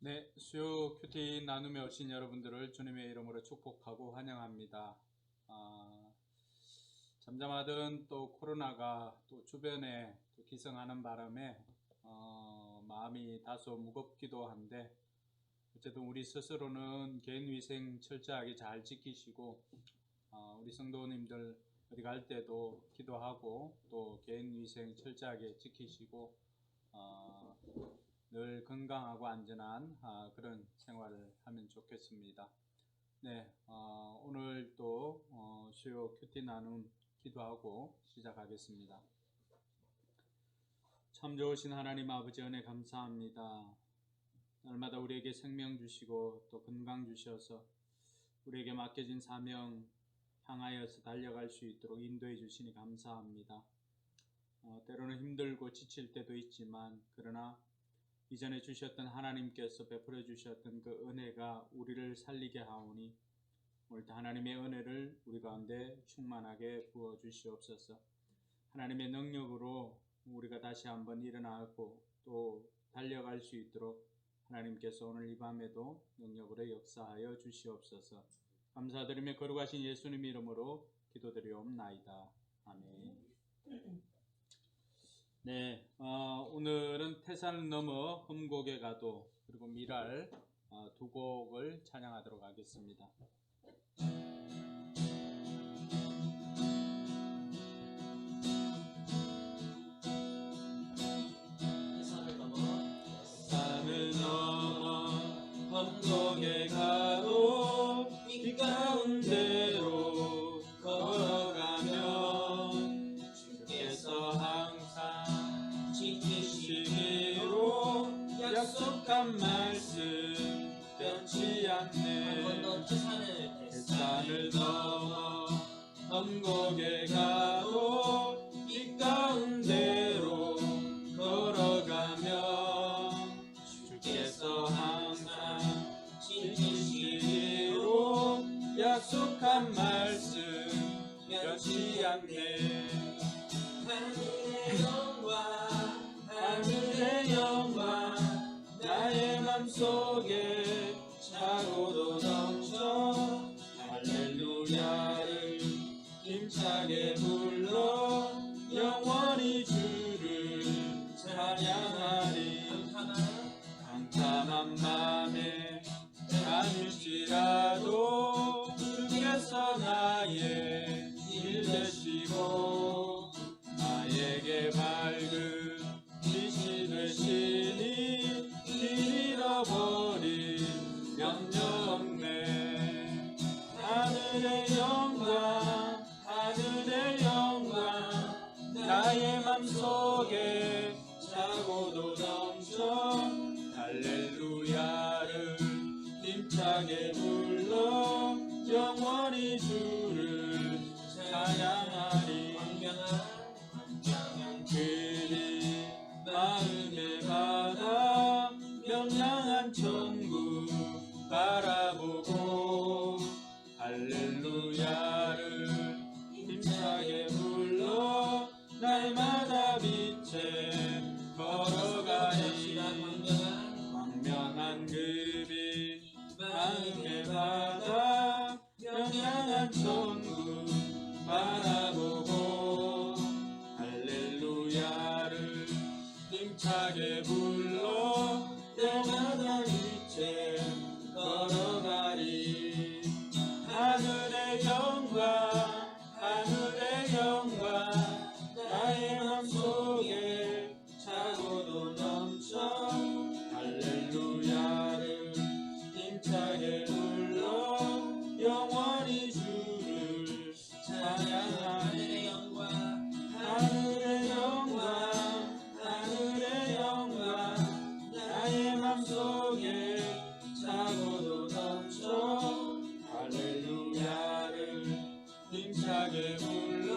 네, 수요 큐티 나눔에 오신 여러분들을 주님의 이름으로 축복하고 환영합니다. 잠잠하던 또 코로나가 또 주변에 또 기승하는 바람에 마음이 다소 무겁기도 한데, 어쨌든 우리 스스로는 개인 위생 철저하게 잘 지키시고, 우리 성도님들 어디 갈 때도 기도하고 또 개인 위생 철저하게 지키시고 늘 건강하고 안전한 그런 생활을 하면 좋겠습니다. 네, 오늘 또 수요 큐티 나눔 기도하고 시작하겠습니다. 참 좋으신 하나님 아버지 은혜 감사합니다. 날마다 우리에게 생명 주시고 또 건강 주셔서 우리에게 맡겨진 사명 향하여서 달려갈 수 있도록 인도해 주시니 감사합니다. 때로는 힘들고 지칠 때도 있지만 그러나 이전에 주셨던 하나님께서 베풀어 주셨던 그 은혜가 우리를 살리게 하오니 오늘도 하나님의 은혜를 우리 가운데 충만하게 부어 주시옵소서. 하나님의 능력으로 우리가 다시 한번 일어나고 또 달려갈 수 있도록 하나님께서 오늘 이 밤에도 능력으로 역사하여 주시옵소서. 감사드리며 거룩하신 예수님 이름으로 기도드리옵나이다. 아멘. 네, 오늘은 태산을 넘어 흠곡에 가도 그리고 미랄 두 곡을 찬양하도록 하겠습니다. 산을 넘어 험곡에 가도 이 가운데로 걸어가면 주께서 항상 지키시기로 약속한 말씀 변치 않네. 산을 넘어 험곡에 가도 이 가운데로 걸어가면 주께서 항상 지키시기로 약속한 말씀 변치 않네. 하늘의 영광 나의 맘속에 차고도 넘쳐 할렐루야를 힘차게 불러 영원히 주를 찬양하리. 캄캄한 밤에 잠일지라도 주께서 나의 길 되시고 나에게 밝은 빛이 되시니 길 잃어버린 염려 없네. 하늘의 영광 나의 맘속에 차고도 넘쳐 할렐루야를 힘차게 불러 영원히 주를 찬양하리. 황량한 길이 마음에 받아 명랑한 천국 바라보고 할렐루야를 힘차게 불러 날마다 빛에 걸어가리. 광명한 그 빛 마음에 받아 명랑한 천국 바라보고 할렐루야를 힘차게 불러 날마다 빛에 걸어가리. 하늘의 영광 나의 맘속에 차고도 넘쳐 할렐루야를 힘차게 불러 영원히 주를 찬양하리. 하늘의 영광 나의 맘속에 차고도 넘쳐 할렐루야를 힘차게 불러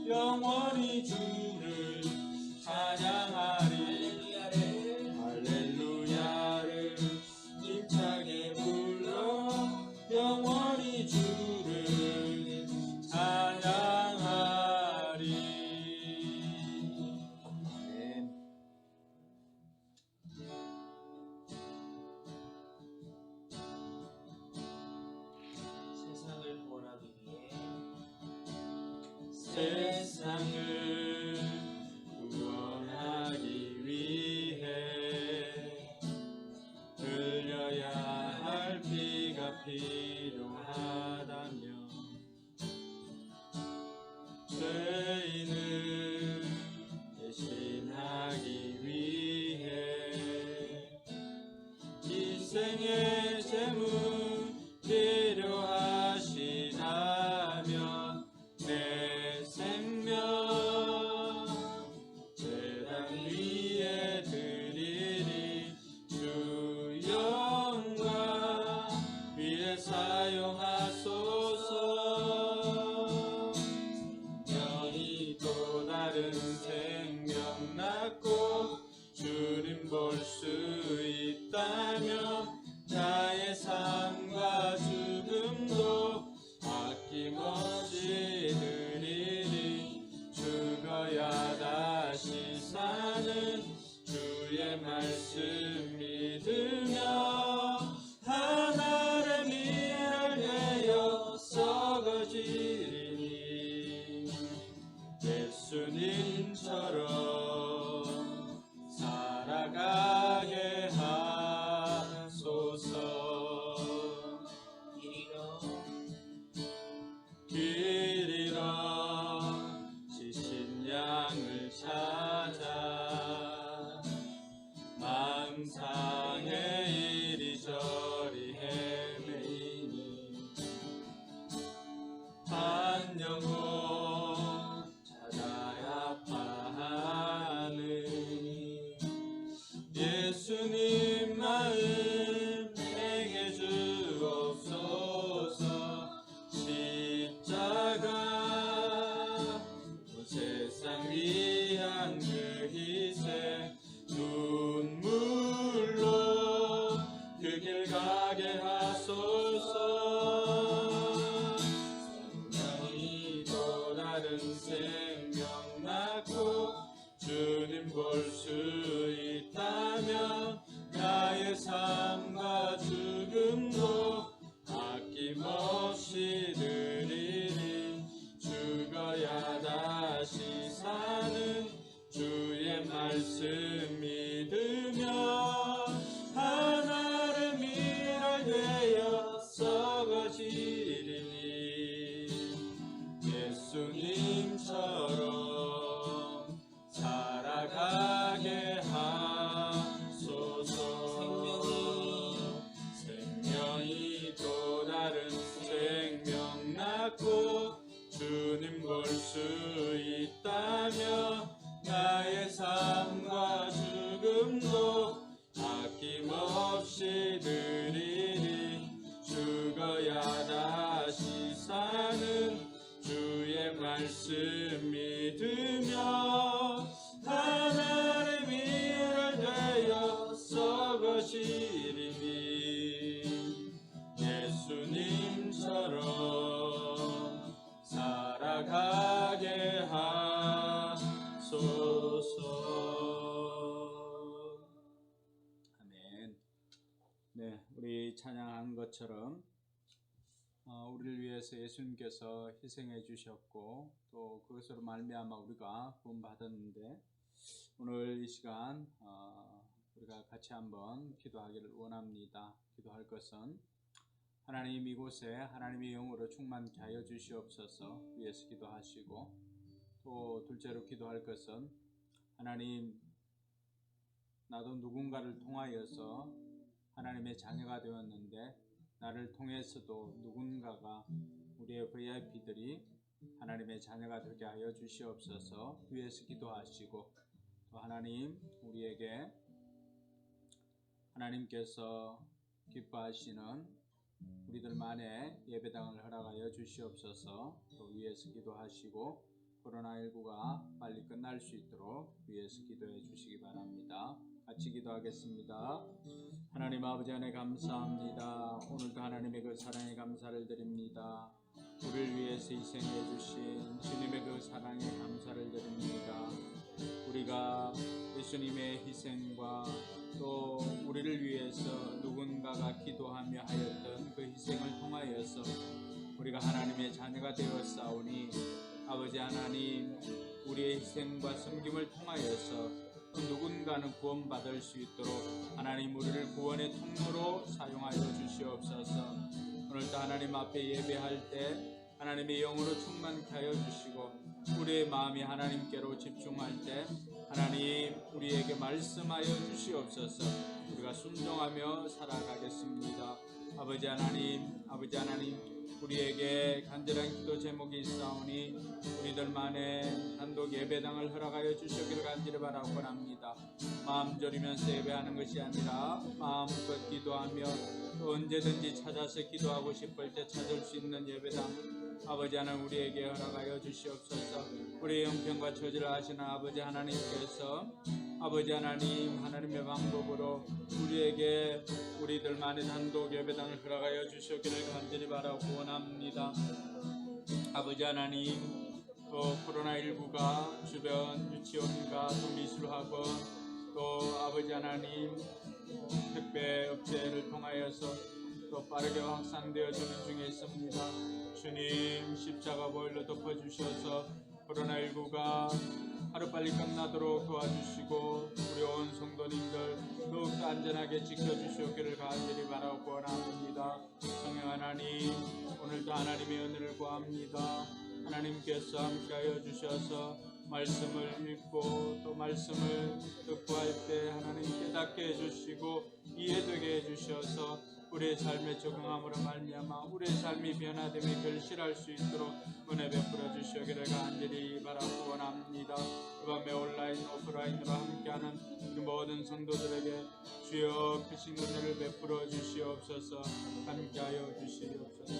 영원히 주를 찬양하리. 할렐루야를 힘차게 불러 영원히 주를 찬양하리. 아멘. 주의 말씀 믿으며 하나를 미랄되어 썩어지리니 예수님처럼 살아가게 하소서. 길 잃어 지친 양을 찾아 망상에 이리저리 헤매이니 한 영혼 찾아야 아파하는 예수님 마음 내게 주옵소서. 십자가 온 세상 위한 그 희생 눈물로 그 길 가게 하소서. 생명이 또 다른 생명 낳고 주님 볼 수 있다면 나의 삶과 죽음도 아낌없이 드리리. 죽어야 다시 사는 주의 말씀 믿으며 하나를 미랄되어 썩어지리니 예수님처럼 살아가게 하소서. 생명이 또 다른 생명 낳고 주님 볼 수 있다며 나의 삶과 죽음도 아낌없이 드리리. 죽어야 다시 사는 주의 말씀 믿으며 하나를 미랄되어 썩어지리니 예수님처럼 살아가게 하소서. 아멘. 네, 우리 찬양한 것처럼 우리를 위해서 예수님께서 희생해 주셨고 또 그것으로 말미암아 우리가 구원받았는데 오늘 이 시간 우리가 같이 한번 기도하기를 원합니다. 기도할 것은 하나님 이곳에 하나님의 영으로 충만케 하여 주시옵소서 위해서 기도하시고 또 둘째로 기도할 것은 하나님 나도 누군가를 통하여서 하나님의 자녀가 되었는데 나를 통해서도 누군가가 우리의 VIP들이 하나님의 자녀가 되게 하여 주시옵소서 위해서 기도하시고 또 하나님 우리에게 하나님께서 기뻐하시는 우리들만의 예배당을 허락하여 주시옵소서. 또 위에서 기도하시고 코로나19가 빨리 끝날 수 있도록 위에서 기도해 주시기 바랍니다. 같이 기도하겠습니다. 하나님 아버지 안에 감사합니다. 오늘도 하나님의 그 사랑에 감사를 드립니다. 우리를 위해서 희생해 주신 주님의 그 사랑에 감사를 드립니다. 우리가 예수님의 희생과 또 우리를 위해서 누군가가 기도하며 하였던 그 희생을 통하여서 우리가 하나님의 자녀가 되었사오니 아버지 하나님 우리의 희생과 섬김을 통하여서 누군가는 구원받을 수 있도록 하나님 우리를 구원의 통로로 사용하여 주시옵소서. 오늘도 하나님 앞에 예배할 때 하나님의 영으로 충만케 하여 주시고 우리의 마음이 하나님께로 집중할 때 하나님 우리에게 말씀하여 주시옵소서. 우리가 순종하며 살아가겠습니다. 아버지 하나님 우리에게 간절한 기도 제목이 있사오니 우리들만의 단독 예배당을 허락하여 주시기를 간절히 바라고 합니다. 마음 졸이면서 예배하는 것이 아니라 마음껏 기도하며 또 언제든지 찾아서 기도하고 싶을 때 찾을 수 있는 예배당 아버지 하나님 우리에게 허락하여 주시옵소서. 우리의 형편과 처지를 아시는 아버지 하나님께서 아버지 하나님 하나님의 방법으로 우리에게 우리들만의 단독 예배당을 허락하여 주시기를 간절히 바라고 원합니다. 아버지 하나님 또 코로나19가 주변 유치원과 또 미술학원 또 아버지 하나님 택배 업체를 통하여서 또 빠르게 확산되어지는 중에 있습니다. 주님 십자가 보혈로 덮어주셔서 코로나19가 하루빨리 끝나도록 도와주시고 우리 온 성도님들 더욱더 안전하게 지켜주시옵기를 간절히 바라고 원합니다. 성령 하나님, 오늘도 하나님의 은혜를 구합니다. 하나님께서 함께하여 주셔서 말씀을 읽고 또 말씀을 듣고 할 때 하나님 깨닫게 해주시고 이해되게 해주셔서 우리의 삶에 적응함으로 말미암아 우리의 삶이 변화됨에 결실할 수 있도록 은혜 베풀어 주시기를 간절히 바라고 원합니다. 이 밤에 온라인 오프라인으로 함께하는 우리 모든 성도들에게 주여 크신 은혜를 베풀어 주시옵소서. 함께하여 주시옵소서.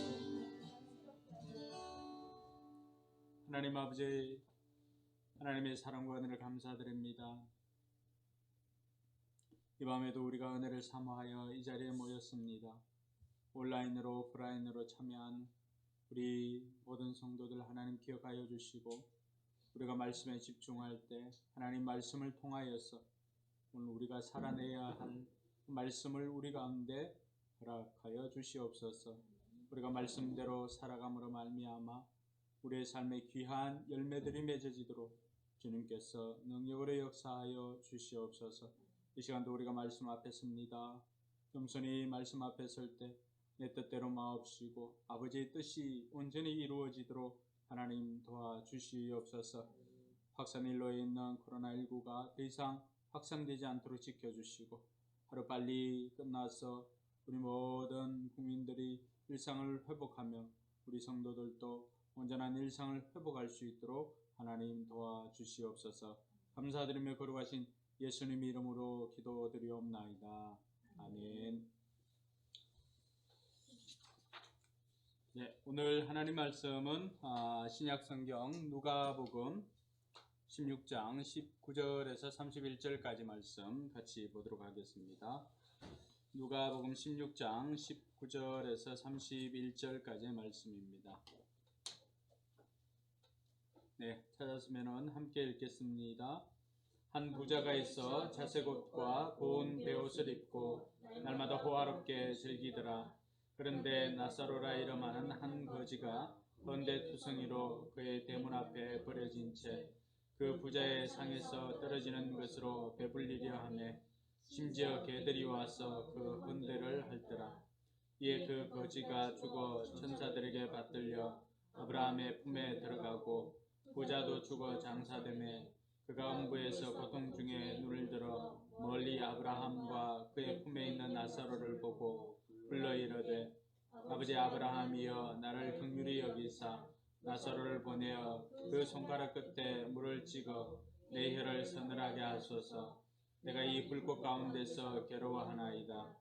하나님 아버지, 하나님의 사랑과 은혜를 감사드립니다. 이 밤에도 우리가 은혜를 사모하여 이 자리에 모였습니다. 온라인으로 오프라인으로 참여한 우리 모든 성도들 하나님 기억하여 주시고 우리가 말씀에 집중할 때 하나님 말씀을 통하여서 오늘 우리가 살아내야 할 말씀을 우리 가운데 허락하여 주시옵소서. 우리가 말씀대로 살아감으로 말미암아 우리의 삶에 귀한 열매들이 맺어지도록 주님께서 능력으로 역사하여 주시옵소서. 이 시간도 우리가 말씀 앞에 섭니다. 겸손히 말씀 앞에 설 때 내 뜻대로 마옵시고 아버지의 뜻이 온전히 이루어지도록 하나님 도와주시옵소서. 확산일로에 있는 코로나19가 더 이상 확산되지 않도록 지켜주시고 하루빨리 끝나서 우리 모든 국민들이 일상을 회복하며 우리 성도들도 온전한 일상을 회복할 수 있도록 하나님 도와주시옵소서. 감사드리며 거룩하신 예수님 이름으로 기도드리옵나이다. 아멘. 네, 오늘 하나님 말씀은 신약성경 누가복음 16장 19절에서 31절까지 말씀 같이 보도록 하겠습니다. 누가복음 16장 19절에서 31절까지의 말씀입니다. 네, 찾았으면 함께 읽겠습니다. 한 부자가 있어 자색 옷과 고운 베옷을 입고 날마다 호화롭게 즐기더라. 그런데 나사로라 이름하는 한 거지가 번데투성이로 그의 대문 앞에 버려진 채 그 부자의 상에서 떨어지는 것으로 배불리려 하며 심지어 개들이 와서 그 헌대를 핥더라. 이에 그 거지가 죽어 천사들에게 받들려 아브라함의 품에 들어가고 부자도 죽어 장사되매 그가 음부에서 고통 중에 눈을 들어 멀리 아브라함과 그의 품에 있는 나사로를 보고 불러 이르되 아버지 아브라함이여 나를 긍휼히 여기사 나사로를 보내어 그 손가락 끝에 물을 찍어 내 혀를 서늘하게 하소서. 내가 이 불꽃 가운데서 괴로워하나이다.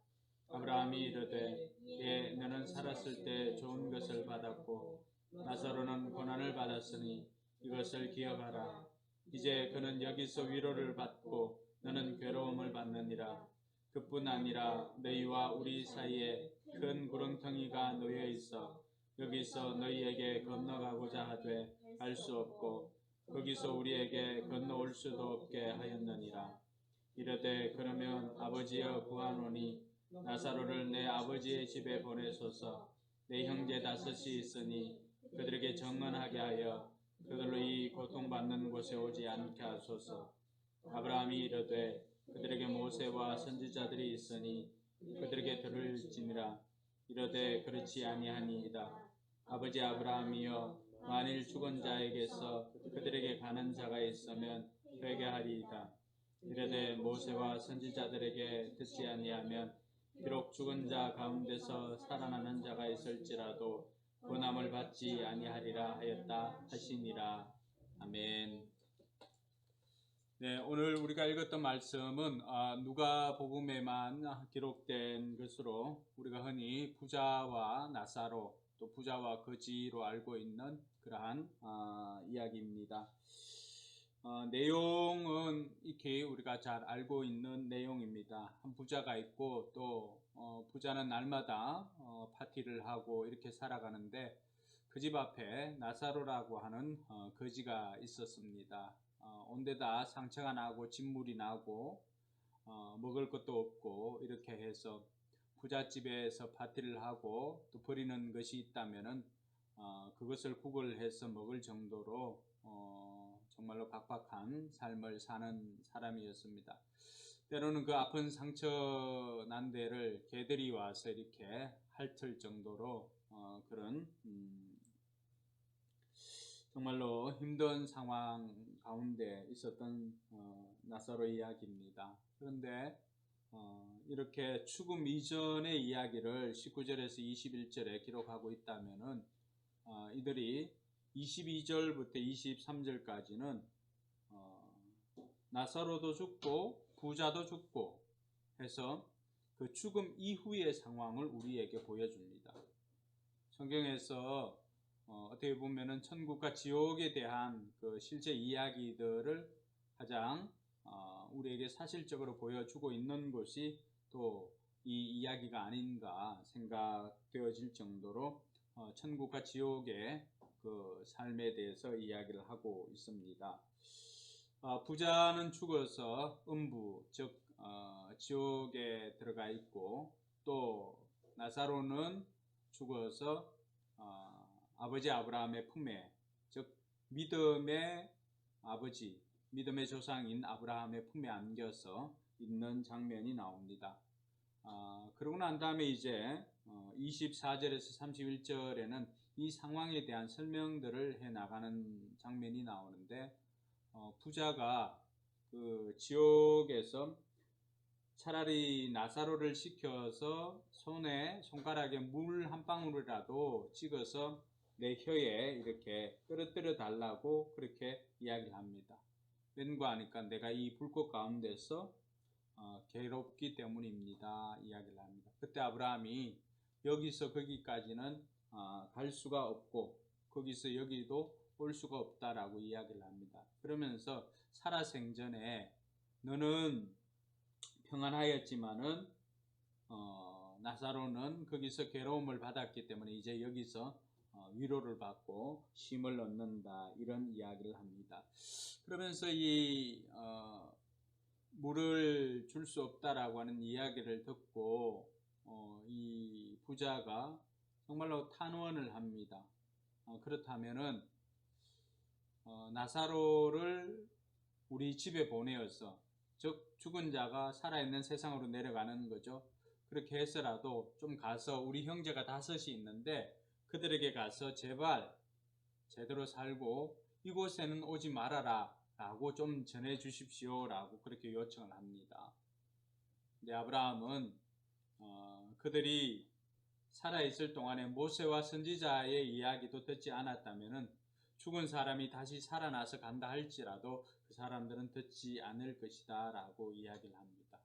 아브라함이 이르되 예 너는 살았을 때 좋은 것을 받았고 나사로는 고난을 받았으니 이것을 기억하라. 이제 그는 여기서 위로를 받고 너는 괴로움을 받느니라. 그뿐 아니라 너희와 우리 사이에 큰 구렁텅이가 놓여 있어 여기서 너희에게 건너가고자 하되 갈 수 없고 거기서 우리에게 건너올 수도 없게 하였느니라. 이르되 그러면 아버지여 구하노니 나사로를 내 아버지의 집에 보내소서. 내 형제 다섯이 있으니 그들에게 정언하게 하여 그들로 이 고통받는 곳에 오지 않게 하소서. 아브라함이 이르되 그들에게 모세와 선지자들이 있으니 그들에게 들을지니라. 이르되 그렇지 아니하니이다. 아버지 아브라함이여 만일 죽은 자에게서 그들에게 가는 자가 있으면 회개하리이다. 이르되 모세와 선지자들에게 듣지 아니하면 비록 죽은 자 가운데서 살아나는 자가 있을지라도 고난을 받지 아니하리라 하였다 하시니라. 아멘. 네, 오늘 우리가 읽었던 말씀은 누가복음에만 기록된 것으로 우리가 흔히 부자와 나사로 또 부자와 거지로 알고 있는 그러한 이야기입니다. 내용은 익히 우리가 잘 알고 있는 내용입니다. 한 부자가 있고 또 부자는 날마다 파티를 하고 이렇게 살아가는데 그 집 앞에 나사로라고 하는 거지가 있었습니다. 온데다 상처가 나고 진물이 나고 먹을 것도 없고 이렇게 해서 부잣집에서 파티를 하고 또 버리는 것이 있다면은 그것을 구걸해서 먹을 정도로 정말로 각박한 삶을 사는 사람이었습니다. 때로는 그 아픈 상처 난 데를 개들이 와서 이렇게 핥을 정도로 그런 정말로 힘든 상황 가운데 있었던 나사로 이야기입니다. 그런데 이렇게 죽음 이전의 이야기를 19절에서 21절에 기록하고 있다면은 이들이 22절부터 23절까지는 나사로도 죽고 부자도 죽고 해서 그 죽음 이후의 상황을 우리에게 보여줍니다. 성경에서 어떻게 보면은 천국과 지옥에 대한 그 실제 이야기들을 가장 우리에게 사실적으로 보여주고 있는 것이 또 이 이야기가 아닌가 생각되어질 정도로 천국과 지옥의 그 삶에 대해서 이야기를 하고 있습니다. 부자는 죽어서 음부 즉 지옥에 들어가 있고 또 나사로는 죽어서 아버지 아브라함의 품에 즉 믿음의 아버지 믿음의 조상인 아브라함의 품에 안겨서 있는 장면이 나옵니다. 그러고 난 다음에 이제 24절에서 31절에는 이 상황에 대한 설명들을 해 나가는 장면이 나오는데 부자가 그 지옥에서 차라리 나사로를 시켜서 손가락에 물 한 방울이라도 찍어서 내 혀에 이렇게 떨어뜨려 달라고 그렇게 이야기를 합니다. 왠가 하니까 내가 이 불꽃 가운데서 괴롭기 때문입니다. 이야기를 합니다. 그때 아브라함이 여기서 거기까지는 갈 수가 없고 거기서 여기도 올 수가 없다라고 이야기를 합니다. 그러면서 살아생전에 너는 평안하였지만은 나사로는 거기서 괴로움을 받았기 때문에 이제 여기서 위로를 받고 쉼을 얻는다 이런 이야기를 합니다. 그러면서 이 물을 줄 수 없다라고 하는 이야기를 듣고 이 부자가 정말로 탄원을 합니다. 그렇다면은 나사로를 우리 집에 보내어서 즉 죽은 자가 살아있는 세상으로 내려가는 거죠. 그렇게 해서라도 좀 가서 우리 형제가 5이 있는데 그들에게 가서 제발 제대로 살고 이곳에는 오지 말아라 라고 좀 전해 주십시오 라고 그렇게 요청을 합니다. 근데 아브라함은 그들이 살아있을 동안에 모세와 선지자의 이야기도 듣지 않았다면 죽은 사람이 다시 살아나서 간다 할지라도 그 사람들은 듣지 않을 것이다 라고 이야기를 합니다.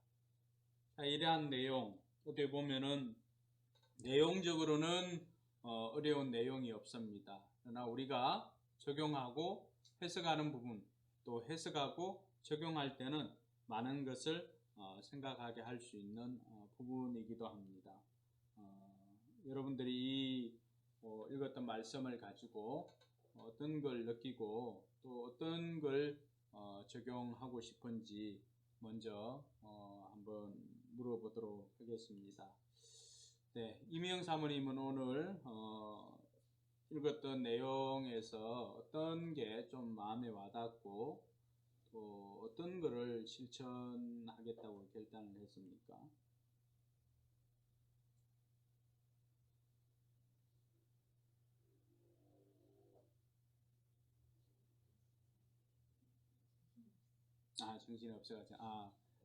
자, 이러한 내용 어떻게 보면은 내용적으로는 어려운 내용이 없습니다. 그러나 우리가 적용하고 해석하는 부분 또 해석하고 적용할 때는 많은 것을 생각하게 할 수 있는 부분이기도 합니다. 여러분들이 이 읽었던 말씀을 가지고 어떤 걸 느끼고 또 어떤 걸 적용하고 싶은지 먼저 한번 물어보도록 하겠습니다. 네, 이미영 사모님은 오늘 읽었던 내용에서 어떤 게 좀 마음에 와닿고 또 어떤 거를 실천하겠다고 결단을 했습니까? 정신이 없어가지고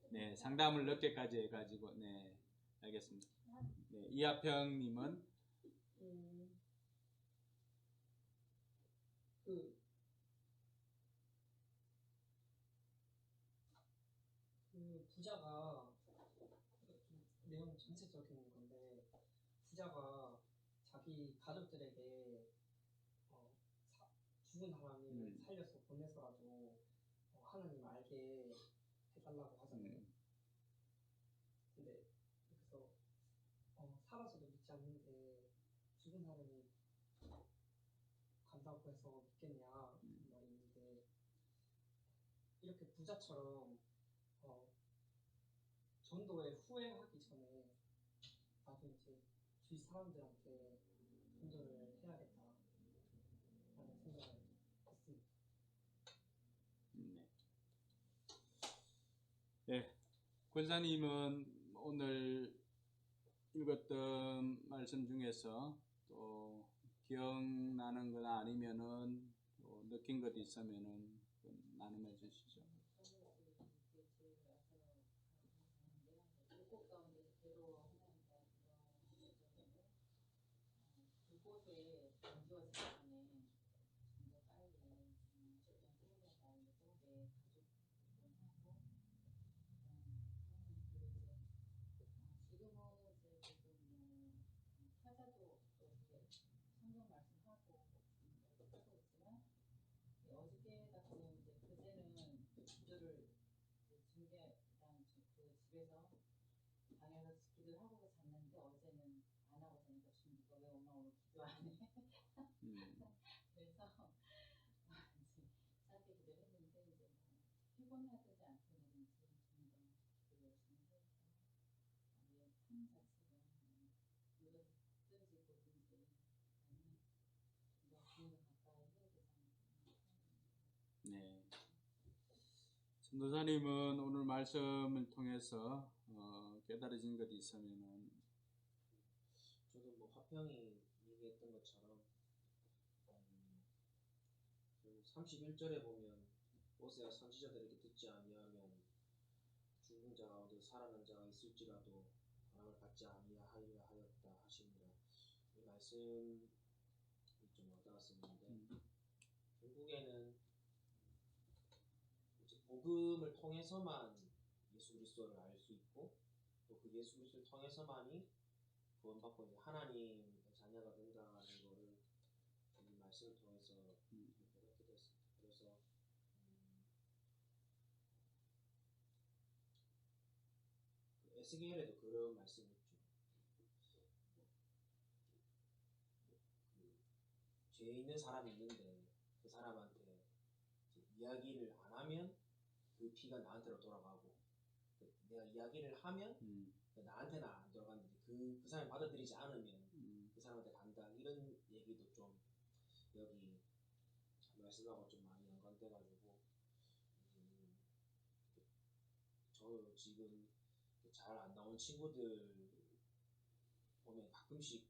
네, 상담을 늦게까지 해가지고 네, 알겠습니다. 네, 이하평님은 그 부자가 내용 전체적인 건데 부자가 자기 가족들에게 죽은 사람을 살려서 보내서라도 하나님 알게 해달라고 하잖아요. 근데 그래서 살아서도 믿지 않는데 죽은 사람이 간다고 해서 믿겠냐 말이 있는데 이렇게 부자처럼 전도에 후회하기 전에 나도 이제 주위 사람들한테 전도를 해야겠다라는 생각을 했습니다. 네. 네. 권사님은 오늘 읽었던 말씀 중에서 또 기억나는 거나 아니면은 또 느낀 것 있으면은 좀 나눔해 주시죠. 그곳에 전지와 사건에 좀 더 빨리 출전 후보자가 이제 또래 가족 하고 그리고 이제 지금은 이제 지금 타자도 또 이렇게 성경 말씀하고 하고 있지만 어저께 같은 경우 이제 그제는 기도를 중계랑 그 집에서 방에서 기도를 하고서 잤는데 어제는 안 하고 자니까 준비가 왜 엄마 오늘 기도 안 해? 그래서 이제 짧게 기도를 했는데 이제 피곤하지 않다든지 좀더 기도 열심히 해서 우리의 삶 자체가 누가 듣든지 보든지 아니면 더 주님과 가까이 해야 되지 않을까 생각합니다. 네. 전도사님은 오늘 말씀을 통해서 깨달아진 것 있으면은 저도 뭐 화평이 얘기했던 것처럼 31절에 보면 모세가 선지자들에게 듣지 아니하면 죽은 자 가운데 살아난 자가 있을지라도 사랑을 받지 아니하리라 하였다 하십니다. 이 말씀이 좀 와닿았었는데 결국에는 이제 복음을 통해서만 예수 그리스도를 알 수 있고 또 그 예수 그리스도를 통해서만이 구원받고 이제 하나님의 자녀가 된다는 거를 이 말씀을 통해서 깨닫게 됐습니다. 그래서 그 에스겔에도 그런 말씀이 있죠. 그 죄 있는 사람이 있는데 그 사람한테 이야기를 안 하면 그 피가 나한테로 돌아가고 내가 이야기를 하면 나한테는 안 돌아갔는데 그 사람이 받아들이지 않으면 그 사람한테 간다 이런 얘기도 좀 여기 말씀하고 좀 많이 연관돼가지고 저 지금 잘 안 나온 친구들 보면 가끔씩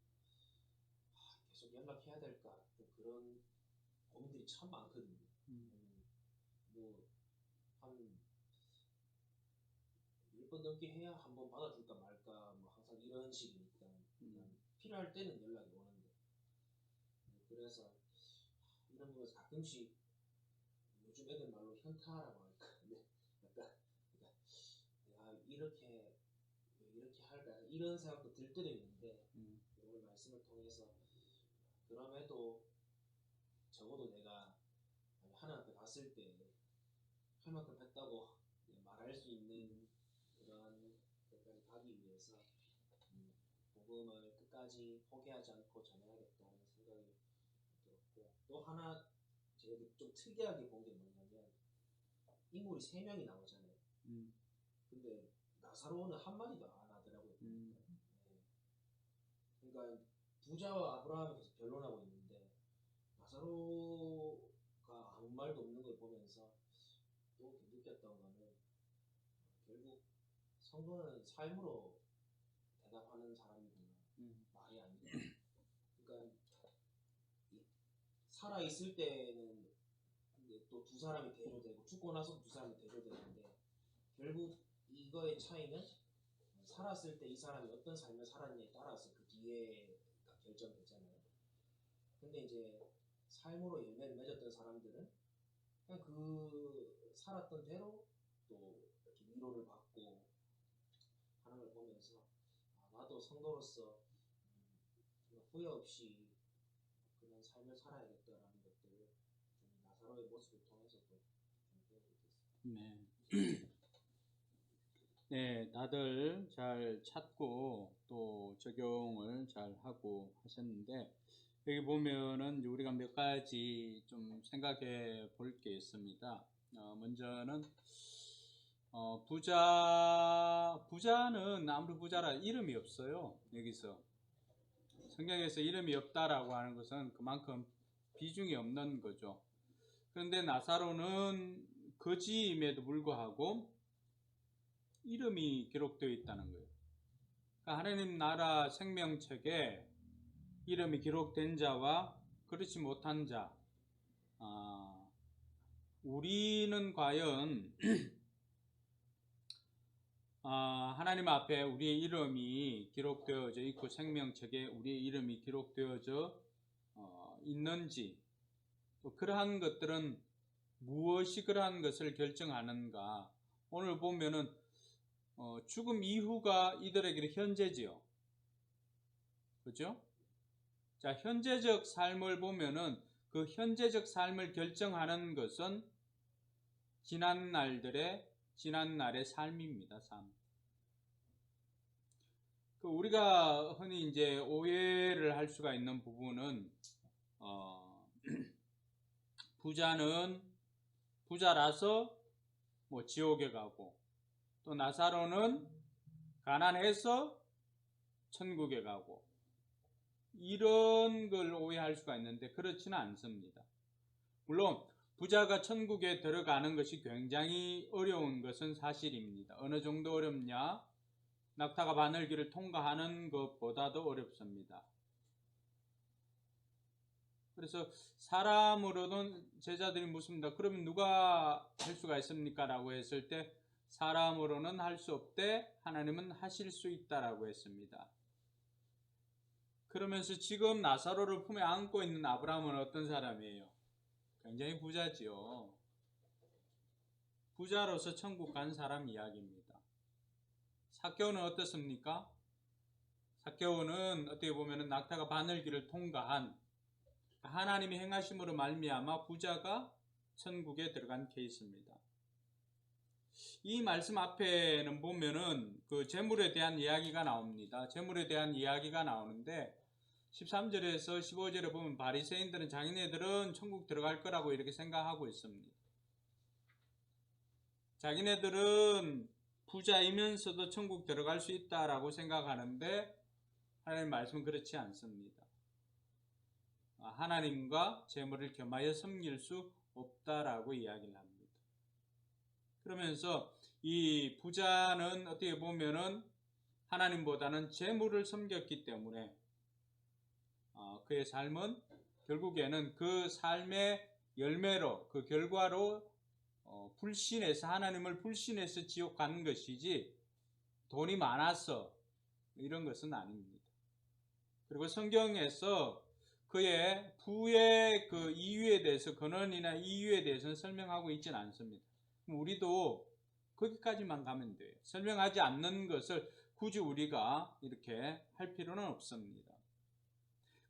계속 연락해야 될까 좀 그런 고민들이 참 많거든요. 뭐 한 10번 넘게 해야 한 번 받아줄까 말까 뭐 항상 이런 식이니까 필요할 때는 연락이 오는데 그래서 이런 부분에서 가끔씩 요즘 애들 말로 현타라고 할까 약간 야 이렇게 할까 이런 생각도 들 때도 있는데 오늘 말씀을 통해서 그럼에도 적어도 내가 하나님 앞에 갔을 때 할 만큼 했다고 말할 수 있는 그런 데까지 가기 위해서 복음을 끝까지 포기하지 않고 전해야겠다는 생각이 들었고 또 하나 제가 좀 특이하게 본 게 뭐냐면 인물이 3명이 나오잖아요. 근데 나사로는 한마디도 안 하더라고요. 네. 그러니까 부자와 아브라함이 계속 변론하고 있는데 나사로가 아무 말도 없는 걸 보면서 또 느꼈던 거는 결국 성도는 삶으로 대답하는 사람이구나. 말이 아니라. 그러니까 살아 있을 때는 또 두 사람이 대조되고 죽고 나서 두 사람이 대조되는데 결국 이거의 차이는 살았을 때 이 사람이 어떤 삶을 살았냐에 따라서 그 뒤에가 결정되잖아요. 근데 이제 삶으로 열매를 맺었던 사람들은 그냥 그 살았던 대로 또 이렇게 위로를 받고 하는 걸 보면서 나도 성도로서 후회 없이 그런 삶을 살아야겠다라는 것들을 좀 나사로의 모습을 통해서도 좀 배우게 됐습니다. 네. 네, 다들 잘 찾고 또 적용을 잘 하고 하셨는데 여기 보면은 이제 우리가 몇 가지 좀 생각해 볼 게 있습니다. 먼저는 부자는 아무리 부자라 이름이 없어요. 여기서 성경에서 이름이 없다라고 하는 것은 그만큼 비중이 없는 거죠. 그런데 나사로는 거지임에도 불구하고 이름이 기록되어 있다는 거예요. 그러니까 하나님 나라 생명책에 이름이 기록된 자와 그렇지 못한 자, 우리는 과연 하나님 앞에 우리의 이름이 기록되어져 있고 생명책에 우리의 이름이 기록되어져 있는지, 또 그러한 것들은 무엇이 그러한 것을 결정하는가. 오늘 보면은 죽음 이후가 이들에게 현재지요. 그죠? 자, 현재적 삶을 보면은 그 현재적 삶을 결정하는 것은 지난 날의 삶입니다. 삶. 우리가 흔히 이제 오해를 할 수가 있는 부분은 부자는 부자라서 뭐 지옥에 가고, 또 나사로는 가난해서 천국에 가고, 이런 걸 오해할 수가 있는데 그렇지는 않습니다. 물론 부자가 천국에 들어가는 것이 굉장히 어려운 것은 사실입니다. 어느 정도 어렵냐? 낙타가 바늘길을 통과하는 것보다도 어렵습니다. 그래서 사람으로는 제자들이 묻습니다. 그러면 누가 할 수가 있습니까? 라고 했을 때 사람으로는 할 수 없되 하나님은 하실 수 있다라고 했습니다. 그러면서 지금 나사로를 품에 안고 있는 아브라함은 어떤 사람이에요? 굉장히 부자지요. 부자로서 천국 간 사람 이야기입니다. 삭개오는 어떻습니까? 삭개오는 어떻게 보면 낙타가 바늘길을 통과한 하나님이 행하심으로 말미암아 부자가 천국에 들어간 케이스입니다. 이 말씀 앞에는 보면은 그 재물에 대한 이야기가 나옵니다. 재물에 대한 이야기가 나오는데 13절에서 15절에 보면 바리새인들은 자기네들은 천국 들어갈 거라고 이렇게 생각하고 있습니다. 자기네들은 부자이면서도 천국 들어갈 수 있다라고 생각하는데 하나님 말씀은 그렇지 않습니다. 하나님과 재물을 겸하여 섬길 수 없다라고 이야기를 합니다. 그러면서 이 부자는 어떻게 보면은 하나님보다는 재물을 섬겼기 때문에 그의 삶은 결국에는 그 삶의 열매로, 그 결과로 불신해서, 하나님을 불신해서 지옥 가는 것이지 돈이 많아서 이런 것은 아닙니다. 그리고 성경에서 그의 부의 그 이유에 대해서, 근원이나 이유에 대해서는 설명하고 있지는 않습니다. 우리도 거기까지만 가면 돼요. 설명하지 않는 것을 굳이 우리가 이렇게 할 필요는 없습니다.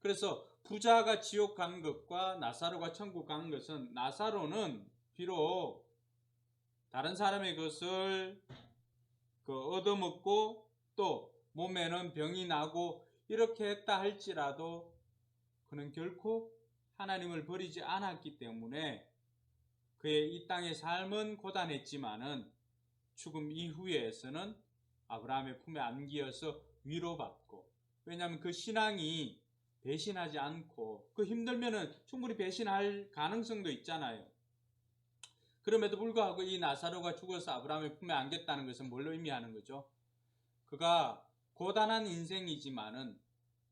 그래서 부자가 지옥 간 것과 나사로가 천국 간 것은, 나사로는 비록 다른 사람의 것을 얻어먹고 또 몸에는 병이 나고 이렇게 했다 할지라도 그는 결코 하나님을 버리지 않았기 때문에 그의 이 땅의 삶은 고단했지만은 죽음 이후에서는 아브라함의 품에 안기어서 위로받고, 왜냐하면 그 신앙이 배신하지 않고, 그 힘들면은 충분히 배신할 가능성도 있잖아요. 그럼에도 불구하고 이 나사로가 죽어서 아브라함의 품에 안겼다는 것은 뭘 의미하는 거죠? 그가 고단한 인생이지만은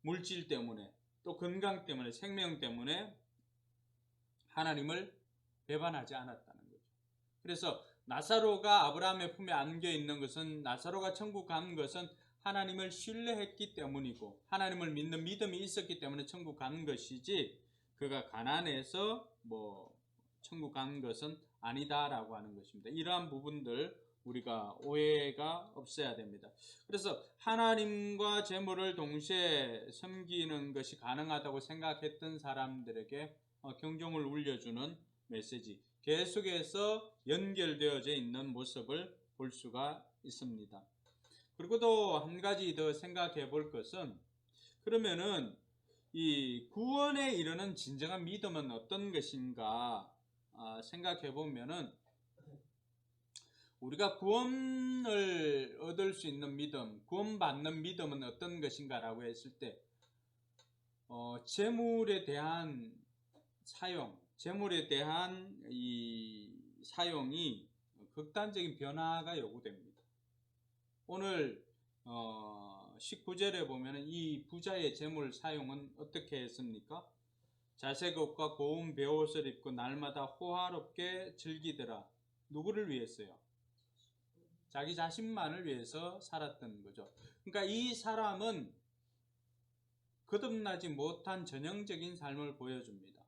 물질 때문에, 또 건강 때문에, 생명 때문에 하나님을 배반하지 않았다는 거죠. 그래서 나사로가 아브라함의 품에 안겨 있는 것은, 나사로가 천국 간 것은 하나님을 신뢰했기 때문이고 하나님을 믿는 믿음이 있었기 때문에 천국 간 것이지, 그가 가난해서 천국 간 것은 아니다라고 하는 것입니다. 이러한 부분들 우리가 오해가 없어야 됩니다. 그래서 하나님과 재물을 동시에 섬기는 것이 가능하다고 생각했던 사람들에게 경종을 울려주는 메시지, 계속해서 연결되어져 있는 모습을 볼 수가 있습니다. 그리고 또 한 가지 더 생각해 볼 것은, 그러면은 이 구원에 이르는 진정한 믿음은 어떤 것인가 생각해 보면은, 우리가 구원을 얻을 수 있는 믿음, 구원받는 믿음은 어떤 것인가라고 했을 때 재물에 대한 사용, 재물에 대한 이 사용이 극단적인 변화가 요구됩니다. 오늘 19절에 보면 이 부자의 재물 사용은 어떻게 했습니까? 자색 옷과 고운 베옷을 입고 날마다 호화롭게 즐기더라. 누구를 위해서요? 자기 자신만을 위해서 살았던 거죠. 그러니까 이 사람은 거듭나지 못한 전형적인 삶을 보여줍니다.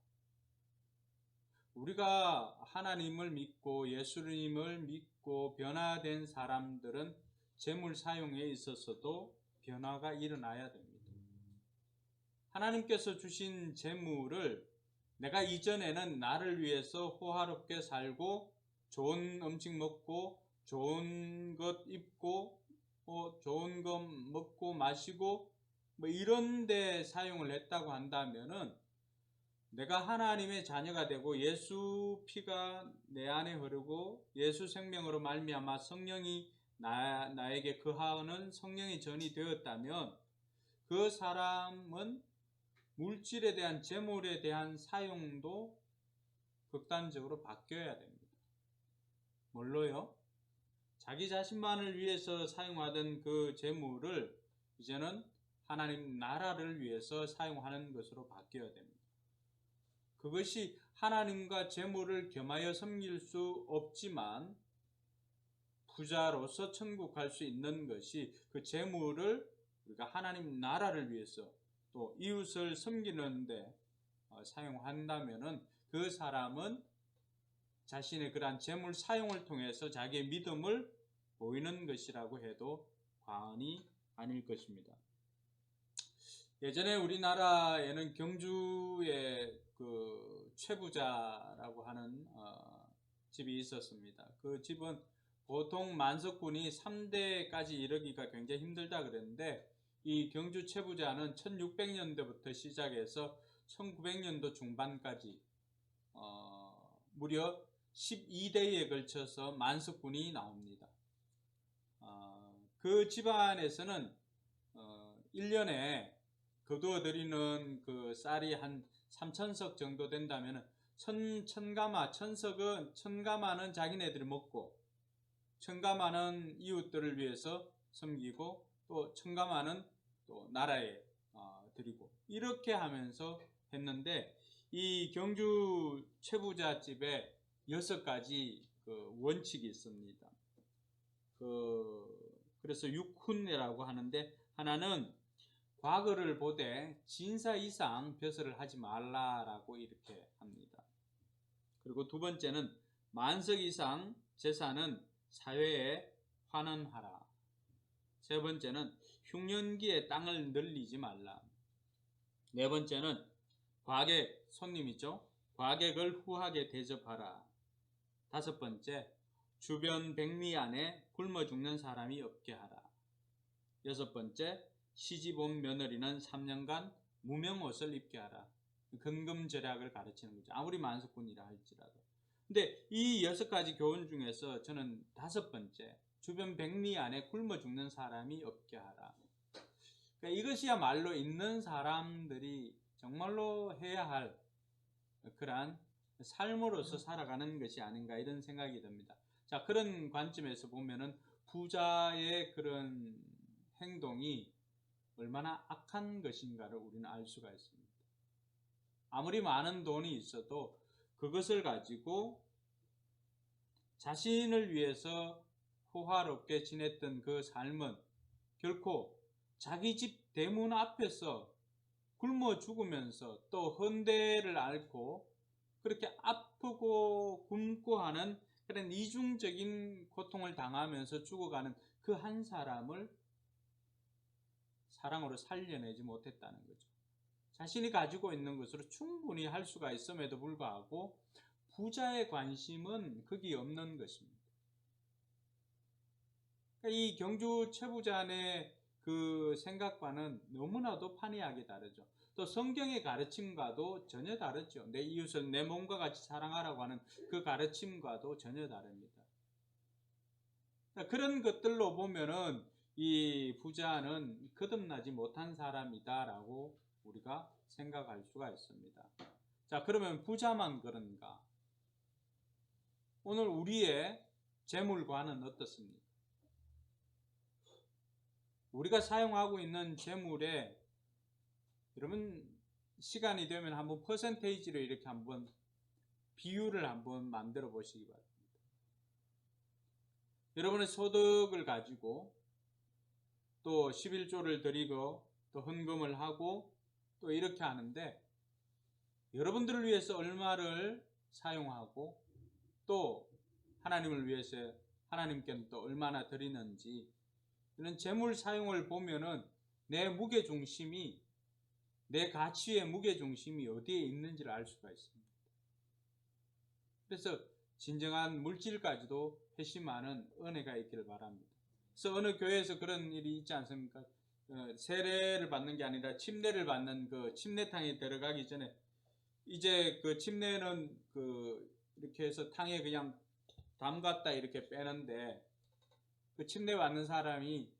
우리가 하나님을 믿고 예수님을 믿고 변화된 사람들은 재물 사용에 있어서도 변화가 일어나야 됩니다. 하나님께서 주신 재물을 내가 이전에는 나를 위해서 호화롭게 살고 좋은 음식 먹고 좋은 것 입고 좋은 것 먹고 마시고 뭐 이런 데 사용을 했다고 한다면은 내가 하나님의 자녀가 되고 예수 피가 내 안에 흐르고 예수 생명으로 말미암아 성령이 나에게 거하는 성령의 전이 되었다면 그 사람은 물질에 대한 재물에 대한 사용도 극단적으로 바뀌어야 됩니다. 뭘로요? 자기 자신만을 위해서 사용하던 그 재물을 이제는 하나님 나라를 위해서 사용하는 것으로 바뀌어야 됩니다. 그것이 하나님과 재물을 겸하여 섬길 수 없지만 부자로서 천국 갈 수 있는 것이 그 재물을 우리가 하나님 나라를 위해서 또 이웃을 섬기는데 사용한다면은 그 사람은 자신의 그러한 재물 사용을 통해서 자기의 믿음을 보이는 것이라고 해도 과언이 아닐 것입니다. 예전에 우리나라에는 경주에 그 최부자라고 하는 집이 있었습니다. 그 집은 보통 만석군이 3대까지 이르기가 굉장히 힘들다 그랬는데 이 경주 최부자는 1600년대부터 시작해서 1900년도 중반까지 무려 12대에 걸쳐서 만석군이 나옵니다. 그 집안에서는 1년에 거두어들이는 그 쌀이 한 3천석 정도 된다면 천가마는 자기네들이 먹고 천가마는 이웃들을 위해서 섬기고 또 천가마는 또 나라에 드리고 이렇게 하면서 했는데 이 경주 최부자 집에 6가지 그 원칙이 있습니다. 그래서 육훈이라고 하는데 하나는 과거를 보되 진사 이상 벼슬을 하지 말라라고 이렇게 합니다. 그리고 두 번째는 만석 이상 재산은 사회에 환원하라. 세 번째는 흉년기에 땅을 늘리지 말라. 네 번째는 과객, 손님이죠. 과객을 후하게 대접하라. 다섯 번째, 주변 백리 안에 굶어 죽는 사람이 없게 하라. 여섯 번째, 시집 온 며느리는 3년간 무명옷을 입게 하라. 근금절약을 가르치는 거죠. 아무리 만석군이라 할지라도. 근데 이 6가지 교훈 중에서 저는 다섯 번째, 주변 백리 안에 굶어 죽는 사람이 없게 하라. 그러니까 이것이야말로 있는 사람들이 정말로 해야 할 그러한 삶으로서 살아가는 것이 아닌가 이런 생각이 듭니다. 자, 그런 관점에서 보면은 부자의 그런 행동이 얼마나 악한 것인가를 우리는 알 수가 있습니다. 아무리 많은 돈이 있어도 그것을 가지고 자신을 위해서 호화롭게 지냈던 그 삶은 결코 자기 집 대문 앞에서 굶어 죽으면서 또 헌대를 앓고 그렇게 아프고 굶고 하는 그런 이중적인 고통을 당하면서 죽어가는 그 한 사람을 사랑으로 살려내지 못했다는 거죠. 자신이 가지고 있는 것으로 충분히 할 수가 있음에도 불구하고 부자의 관심은 거기 없는 것입니다. 이 경주 최부자의 그 생각과는 너무나도 판이하게 다르죠. 또 성경의 가르침과도 전혀 다르죠. 내 이웃을 내 몸과 같이 사랑하라고 하는 그 가르침과도 전혀 다릅니다. 그런 것들로 보면은 이 부자는 거듭나지 못한 사람이다라고 우리가 생각할 수가 있습니다. 자, 그러면 부자만 그런가? 오늘 우리의 재물관은 어떻습니까? 우리가 사용하고 있는 재물에 여러분 시간이 되면 한번 퍼센테이지로 이렇게 한번 비율을 한번 만들어 보시기 바랍니다. 여러분의 소득을 가지고 또 11조를 드리고 또 헌금을 하고 또 이렇게 하는데 여러분들을 위해서 얼마를 사용하고 또 하나님을 위해서 하나님께는 또 얼마나 드리는지 이런 재물 사용을 보면은 내 무게중심이 내 가치의 무게중심이 어디에 있는지를 알 수가 있습니다. 그래서 진정한 물질까지도 회심하는 은혜가 있기를 바랍니다. 그래서 어느 교회에서 그런 일이 있지 않습니까? 세례를 받는 게 아니라 침례를 받는 그 침례탕에 들어가기 전에 이제 그 침례는 이렇게 해서 탕에 그냥 담갔다 이렇게 빼는데 그 침례 받는 사람이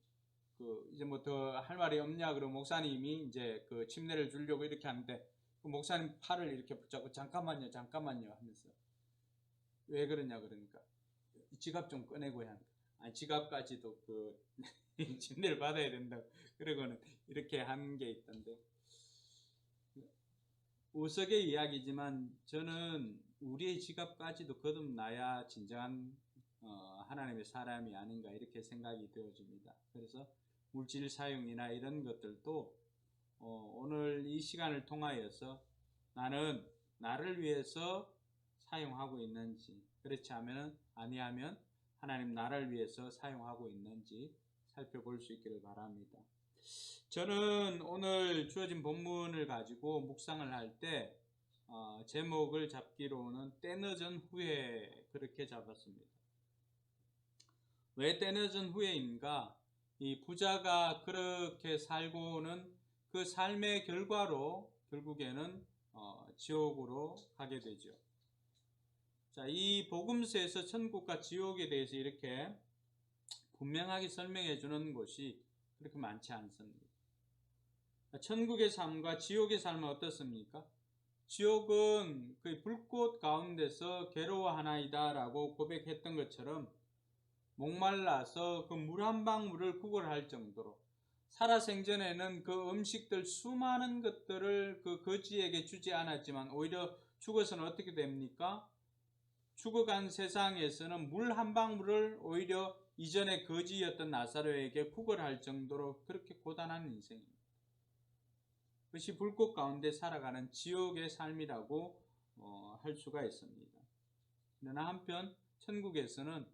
이제 뭐 더 할 말이 없냐 그러고 목사님이 이제 그 침례를 주려고 이렇게 하는데 그 목사님 팔을 이렇게 붙잡고 잠깐만요 하면서 왜 그러냐 그러니까 지갑 좀 꺼내고 해야 하니까 아니 지갑까지도 침례를 받아야 된다 그러고는 이렇게 하는 게 있던데 우스갯 이야기지만 저는 우리의 지갑까지도 거듭나야 진정한 하나님의 사람이 아닌가 이렇게 생각이 되어집니다. 그래서 물질 사용이나 이런 것들도 오늘 이 시간을 통하여서 나는 나를 위해서 사용하고 있는지 그렇지 아니하면 하나님 나를 위해서 사용하고 있는지 살펴볼 수 있기를 바랍니다. 저는 오늘 주어진 본문을 가지고 묵상을 할 때 제목을 잡기로는 때늦은 후에 그렇게 잡았습니다. 왜 때늦은 후에인가? 이 부자가 그렇게 살고는 그 삶의 결과로 결국에는 지옥으로 가게 되죠. 자, 이 복음서에서 천국과 지옥에 대해서 이렇게 분명하게 설명해 주는 곳이 그렇게 많지 않습니다. 천국의 삶과 지옥의 삶은 어떻습니까? 지옥은 그 불꽃 가운데서 괴로워하나이다 라고 고백했던 것처럼 목말라서 그 물 한 방울을 구걸할 정도로 살아생전에는 그 음식들 수많은 것들을 그 거지에게 주지 않았지만 오히려 죽어서는 어떻게 됩니까? 죽어간 세상에서는 물 한 방울을 오히려 이전에 거지였던 나사로에게 구걸할 정도로 그렇게 고단한 인생입니다. 그것이 불꽃 가운데 살아가는 지옥의 삶이라고 할 수가 있습니다. 그러나 한편 천국에서는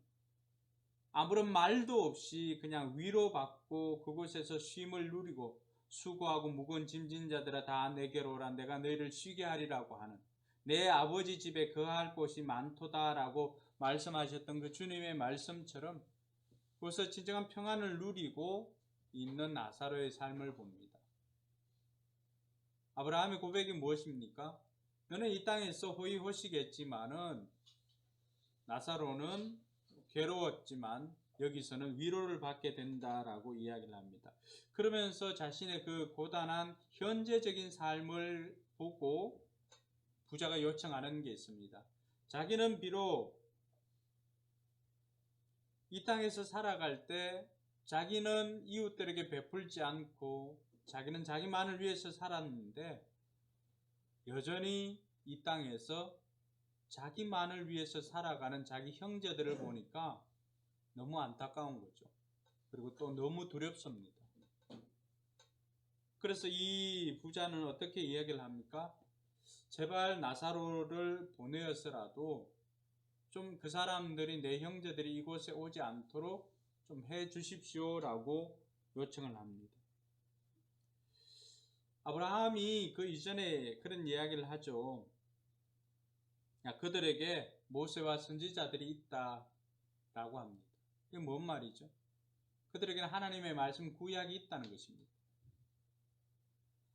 아무런 말도 없이 그냥 위로받고 그곳에서 쉼을 누리고 수고하고 무거운 짐진 자들아 다 내게로 오라 내가 너희를 쉬게 하리라고 하는 내 아버지 집에 거할 곳이 많도다라고 말씀하셨던 그 주님의 말씀처럼 그것을 진정한 평안을 누리고 있는 나사로의 삶을 봅니다. 아브라함의 고백이 무엇입니까? 너는 이 땅에서 호의호식했지만은 나사로는 괴로웠지만 여기서는 위로를 받게 된다라고 이야기를 합니다. 그러면서 자신의 그 고단한 현재적인 삶을 보고 부자가 요청하는 게 있습니다. 자기는 비록 이 땅에서 살아갈 때 자기는 이웃들에게 베풀지 않고 자기는 자기만을 위해서 살았는데 여전히 이 땅에서 자기만을 위해서 살아가는 자기 형제들을 보니까 너무 안타까운 거죠. 그리고 또 너무 두렵습니다. 그래서 이 부자는 어떻게 이야기를 합니까? 제발 나사로를 보내어서라도 좀 그 사람들이 내 형제들이 이곳에 오지 않도록 좀 해 주십시오라고 요청을 합니다. 아브라함이 그 이전에 그런 이야기를 하죠. 그들에게 모세와 선지자들이 있다라고 합니다. 이게 뭔 말이죠? 그들에게는 하나님의 말씀 구약이 있다는 것입니다.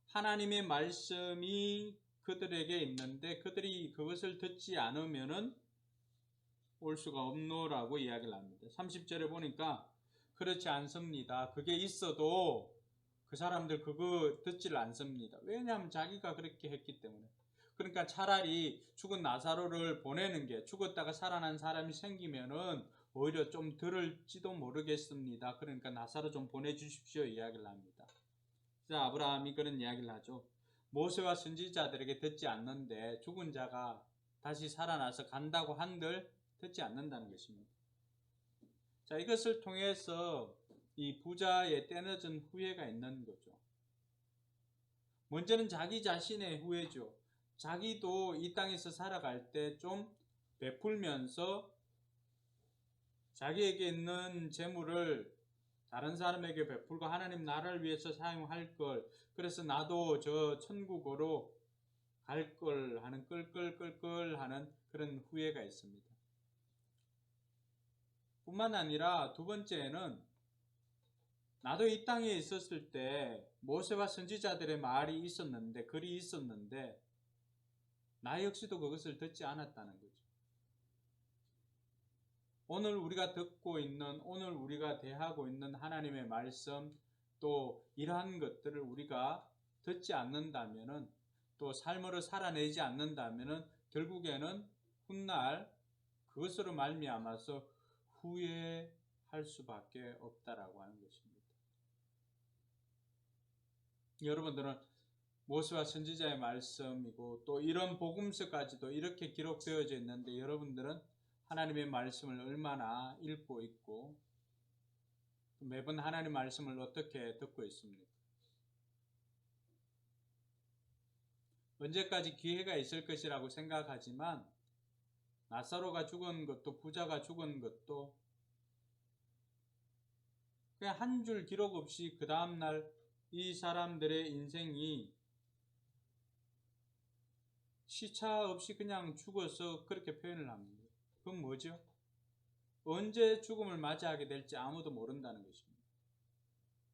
하나님의 말씀이 그들에게 있는데 그들이 그것을 듣지 않으면은 올 수가 없노라고 이야기를 합니다. 30절에 보니까 그렇지 않습니다. 그게 있어도 그 사람들 그거 듣지를 않습니다. 왜냐하면 자기가 그렇게 했기 때문에. 그러니까 차라리 죽은 나사로를 보내는 게, 죽었다가 살아난 사람이 생기면은 오히려 좀 들을지도 모르겠습니다. 그러니까 나사로 좀 보내주십시오 이야기를 합니다. 그래서 아브라함이 그런 이야기를 하죠. 모세와 선지자들에게 듣지 않는데 죽은 자가 다시 살아나서 간다고 한들 듣지 않는다는 것입니다. 자, 이것을 통해서 이 부자의 때늦은 후회가 있는 거죠. 먼저는 자기 자신의 후회죠. 자기도 이 땅에서 살아갈 때 좀 베풀면서 자기에게 있는 재물을 다른 사람에게 베풀고 하나님 나라를 위해서 사용할 걸, 그래서 나도 저 천국으로 갈 걸 하는 끌끌끌끌 하는 그런 후회가 있습니다. 뿐만 아니라 두 번째는 나도 이 땅에 있었을 때 모세와 선지자들의 말이 있었는데, 글이 있었는데 나 역시도 그것을 듣지 않았다는 거죠. 오늘 우리가 듣고 있는, 오늘 우리가 대하고 있는 하나님의 말씀, 또 이러한 것들을 우리가 듣지 않는다면은, 또 삶으로 살아내지 않는다면은 결국에는 훗날 그것으로 말미암아서 후회할 수밖에 없다라고 하는 것입니다. 여러분들은 모세와 선지자의 말씀이고 또 이런 복음서까지도 이렇게 기록되어져 있는데, 여러분들은 하나님의 말씀을 얼마나 읽고 있고 매번 하나님의 말씀을 어떻게 듣고 있습니까? 언제까지 기회가 있을 것이라고 생각하지만 나사로가 죽은 것도 부자가 죽은 것도 그냥 한 줄 기록 없이 그 다음날 이 사람들의 인생이 시차 없이 그냥 죽어서 그렇게 표현을 합니다. 그건 뭐죠? 언제 죽음을 맞이하게 될지 아무도 모른다는 것입니다.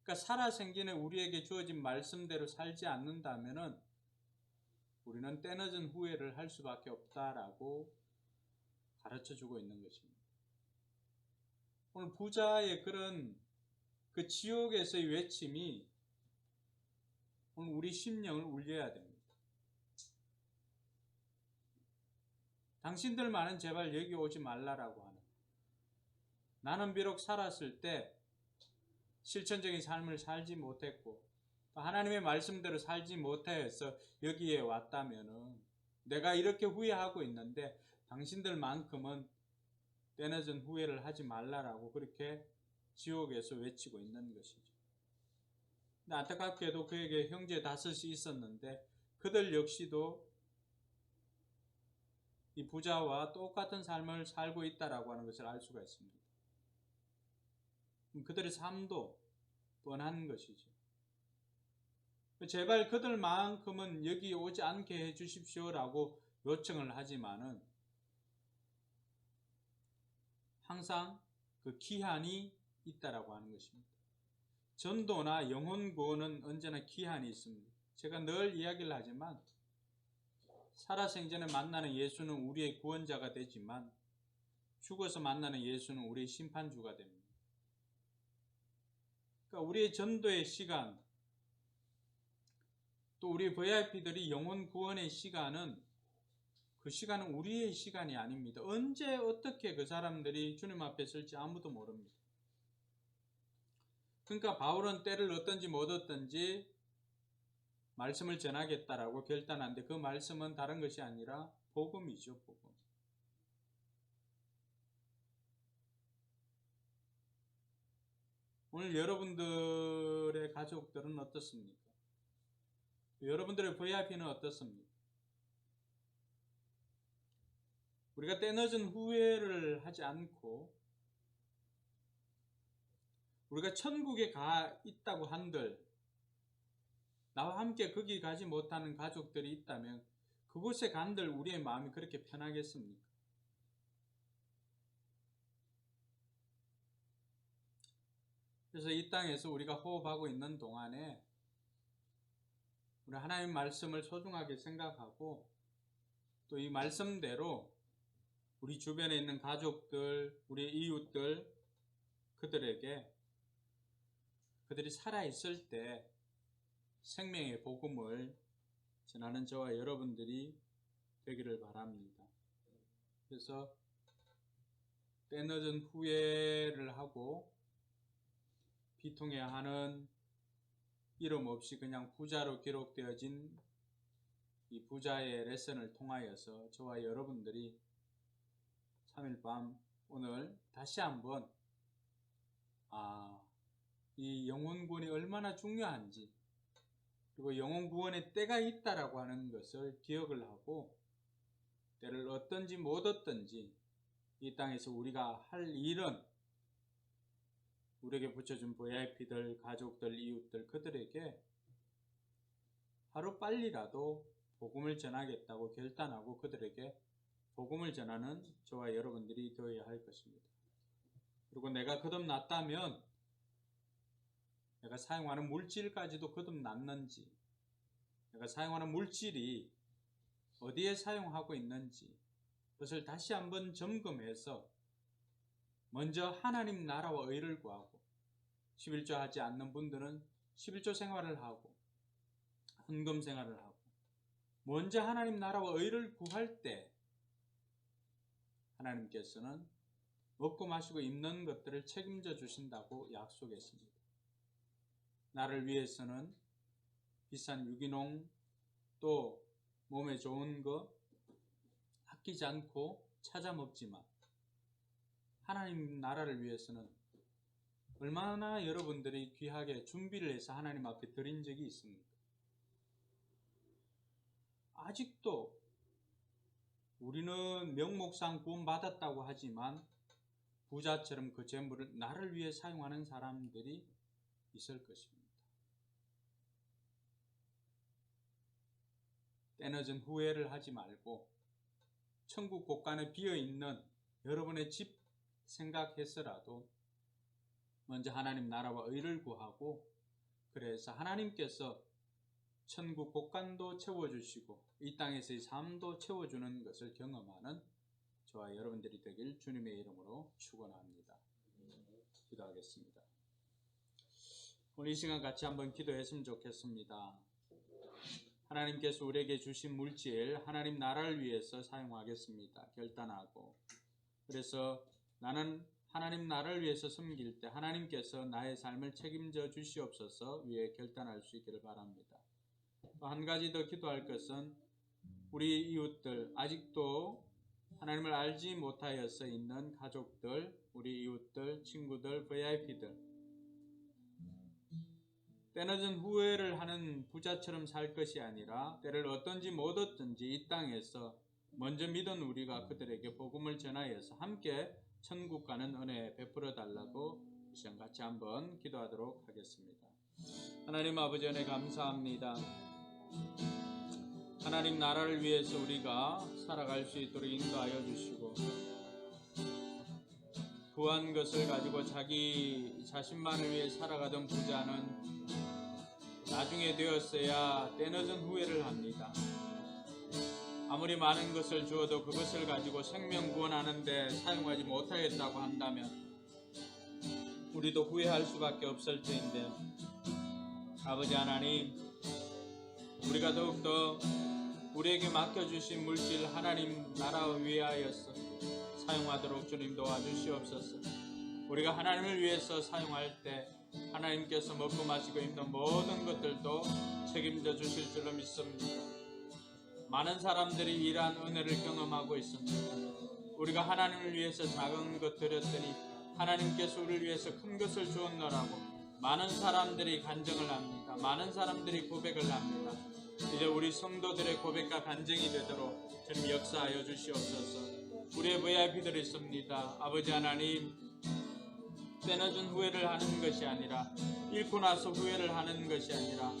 그러니까 살아생기는 우리에게 주어진 말씀대로 살지 않는다면은 우리는 때늦은 후회를 할 수밖에 없다라고 가르쳐주고 있는 것입니다. 오늘 부자의 그런 그 지옥에서의 외침이 오늘 우리 심령을 울려야 됩니다. 당신들만은 제발 여기 오지 말라라고 하는, 나는 비록 살았을 때 실천적인 삶을 살지 못했고 하나님의 말씀대로 살지 못해서 여기에 왔다면은 내가 이렇게 후회하고 있는데 당신들만큼은 때늦은 후회를 하지 말라라고 그렇게 지옥에서 외치고 있는 것이죠. 근데 안타깝게도 그에게 형제 5이 있었는데 그들 역시도 이 부자와 똑같은 삶을 살고 있다라고 하는 것을 알 수가 있습니다. 그들의 삶도 뻔한 것이죠. 제발 그들만큼은 여기 오지 않게 해주십시오라고 요청을 하지만은 항상 그 기한이 있다라고 하는 것입니다. 전도나 영혼 구원은 언제나 기한이 있습니다. 제가 늘 이야기를 하지만 살아생전에 만나는 예수는 우리의 구원자가 되지만 죽어서 만나는 예수는 우리의 심판주가 됩니다. 그러니까 우리의 전도의 시간, 또 우리 VIP들이 영혼 구원의 시간은, 그 시간은 우리의 시간이 아닙니다. 언제 어떻게 그 사람들이 주님 앞에 설지 아무도 모릅니다. 그러니까 바울은 때를 얻든지 못 얻든지 말씀을 전하겠다라고 결단한데, 그 말씀은 다른 것이 아니라 복음이죠, 복음. 오늘 여러분들의 가족들은 어떻습니까? 여러분들의 VIP는 어떻습니까? 우리가 때늦은 후회를 하지 않고 우리가 천국에 가 있다고 한들 나와 함께 거기 가지 못하는 가족들이 있다면 그곳에 간들 우리의 마음이 그렇게 편하겠습니까? 그래서 이 땅에서 우리가 호흡하고 있는 동안에 우리 하나님 말씀을 소중하게 생각하고 또 이 말씀대로 우리 주변에 있는 가족들, 우리 이웃들, 그들에게 그들이 살아있을 때 생명의 복음을 전하는 저와 여러분들이 되기를 바랍니다. 그래서 때늦은 후회를 하고 비통해하는 이름 없이 그냥 부자로 기록되어진 이 부자의 레슨을 통하여서 저와 여러분들이 3일 밤 오늘 다시 한번 이 영혼 구원이 얼마나 중요한지, 그리고 영혼 구원의 때가 있다라고 하는 것을 기억을 하고, 때를 얻든지 못 얻든지 이 땅에서 우리가 할 일은 우리에게 붙여준 VIP들, 가족들, 이웃들, 그들에게 하루빨리라도 복음을 전하겠다고 결단하고 그들에게 복음을 전하는 저와 여러분들이 되어야 할 것입니다. 그리고 내가 거듭났다면 내가 사용하는 물질까지도 거듭났는지, 내가 사용하는 물질이 어디에 사용하고 있는지 그것을 다시 한번 점검해서 먼저 하나님 나라와 의를 구하고, 11조 하지 않는 분들은 11조 생활을 하고 헌금 생활을 하고, 먼저 하나님 나라와 의를 구할 때 하나님께서는 먹고 마시고 입는 것들을 책임져 주신다고 약속했습니다. 나를 위해서는 비싼 유기농, 또 몸에 좋은 거 아끼지 않고 찾아 먹지만, 하나님 나라를 위해서는 얼마나 여러분들이 귀하게 준비를 해서 하나님 앞에 드린 적이 있습니까? 아직도 우리는 명목상 구원받았다고 하지만 부자처럼 그 재물을 나를 위해 사용하는 사람들이 있을 것입니다. 때늦은 후회를 하지 말고 천국 곳간에 비어있는 여러분의 집 생각해서라도 먼저 하나님 나라와 의를 구하고, 그래서 하나님께서 천국 곳간도 채워주시고 이 땅에서의 삶도 채워주는 것을 경험하는 저와 여러분들이 되길 주님의 이름으로 축원합니다. 기도하겠습니다. 오늘 이 시간 같이 한번 기도했으면 좋겠습니다. 하나님께서 우리에게 주신 물질, 하나님 나라를 위해서 사용하겠습니다. 결단하고, 그래서 나는 하나님 나라를 위해서 섬길 때 하나님께서 나의 삶을 책임져 주시옵소서 위에 결단할 수 있기를 바랍니다. 또 한 가지 더 기도할 것은 우리 이웃들, 아직도 하나님을 알지 못하여서 있는 가족들, 우리 이웃들, 친구들, VIP들, 때늦은 후회를 하는 부자처럼 살 것이 아니라 때를 얻든지 못 얻든지 이 땅에서 먼저 믿은 우리가 그들에게 복음을 전하여서 함께 천국 가는 은혜 베풀어 달라고 이 시간 같이 한번 기도하도록 하겠습니다. 하나님 아버지 은혜 감사합니다. 하나님 나라를 위해서 우리가 살아갈 수 있도록 인도하여 주시고, 구한 것을 가지고 자기 자신만을 위해 살아가던 부자는 나중에 되었어야 때늦은 후회를 합니다. 아무리 많은 것을 주어도 그것을 가지고 생명 구원하는 데 사용하지 못하겠다고 한다면 우리도 후회할 수밖에 없을 텐데, 아버지 하나님, 우리가 더욱더 우리에게 맡겨주신 물질 하나님 나라를 위하여서 사용하도록 주님 도와주시옵소서. 우리가 하나님을 위해서 사용할 때 하나님께서 먹고 마시고 입는 모든 것들도 책임져 주실 줄로 믿습니다. 많은 사람들이 이러한 은혜를 경험하고 있습니다. 우리가 하나님을 위해서 작은 것 드렸더니 하나님께서 우리를 위해서 큰 것을 주었노라고 많은 사람들이 간증을 합니다. 많은 사람들이 고백을 합니다. 이제 우리 성도들의 고백과 간증이 되도록 주님 역사하여 주시옵소서. 우리의 VIP들이 있습니다. 아버지 하나님, 때늦은 후회를 하는 것이 아니라, 잃고 나서 후회를 하는 것이 아니라,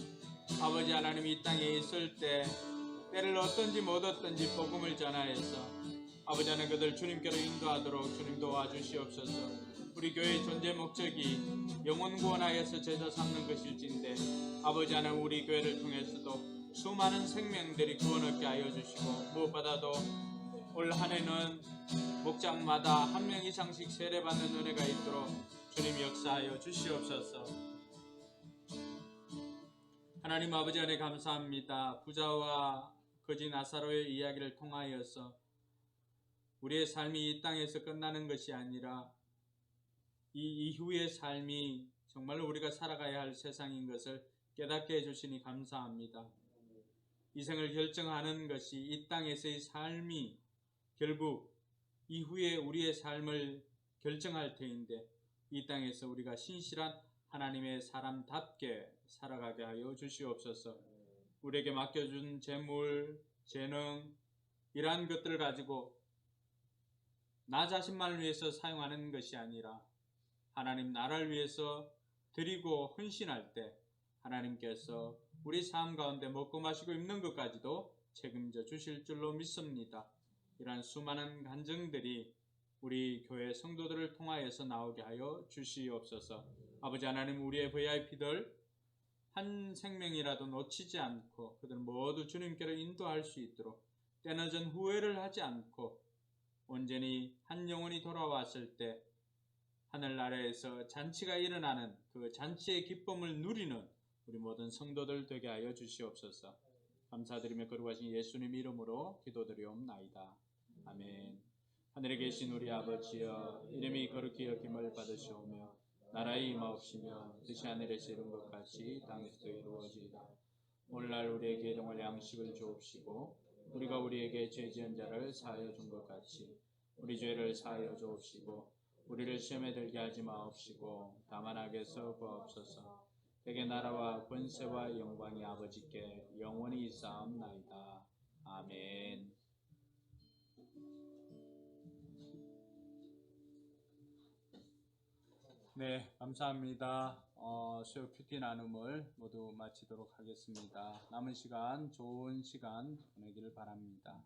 아버지 하나님 이 땅에 있을 때 때를 얻든지 못 얻든지 복음을 전하여서 아버지 하나님 그들 주님께로 인도하도록 주님 도와주시옵소서. 우리 교회의 존재 목적이 영혼 구원하여서 제자 삼는 것일진데, 아버지 하나님 우리 교회를 통해서도 수많은 생명들이 구원 얻게 하여 주시고, 무엇보다도 올 한 해는 목장마다 한 명 이상씩 세례받는 은혜가 있도록 주님 역사하여 주시옵소서. 하나님 아버지 은혜 감사합니다. 부자와 거지 나사로의 이야기를 통하여서 우리의 삶이 이 땅에서 끝나는 것이 아니라 이 이후의 삶이 정말로 우리가 살아가야 할 세상인 것을 깨닫게 해주시니 감사합니다. 이 생을 결정하는 것이 이 땅에서의 삶이 결국 이후에 우리의 삶을 결정할 터인데 이 땅에서 우리가 신실한 하나님의 사람답게 살아가게 하여 주시옵소서. 우리에게 맡겨준 재물, 재능 이러한 것들을 가지고 나 자신만을 위해서 사용하는 것이 아니라 하나님 나라를 위해서 드리고 헌신할 때 하나님께서 우리 삶 가운데 먹고 마시고 입는 것까지도 책임져 주실 줄로 믿습니다. 이러한 수많은 간증들이 우리 교회 성도들을 통하여서 나오게 하여 주시옵소서. 아버지 하나님, 우리의 VIP들 한 생명이라도 놓치지 않고 그들 모두 주님께로 인도할 수 있도록 때늦은 후회를 하지 않고 온전히 한 영혼이 돌아왔을 때 하늘나라에서 잔치가 일어나는 그 잔치의 기쁨을 누리는 우리 모든 성도들 되게 하여 주시옵소서. 감사드리며 거룩하신 예수님 이름으로 기도드리옵나이다. 아멘. 하늘에 계신 우리 아버지여, 이름이 거룩히 여김을 받으시오며 나라의 임하옵시며 뜻이 하늘에서 이룬 것 같이 땅에서도 이루어지이다. 오늘날 우리에게 일용할 양식을 주옵시고 우리가 우리에게 죄 지은 자를 사하여 준 것 같이 우리 죄를 사하여 주옵시고 우리를 시험에 들게 하지 마옵시고 다만 악에서 구하옵소서. 대개 나라와 권세와 영광이 아버지께 영원히 있사옵나이다. 아멘. 네, 감사합니다. 수요 큐티 나눔을 모두 마치도록 하겠습니다. 남은 시간 좋은 시간 보내기를 바랍니다.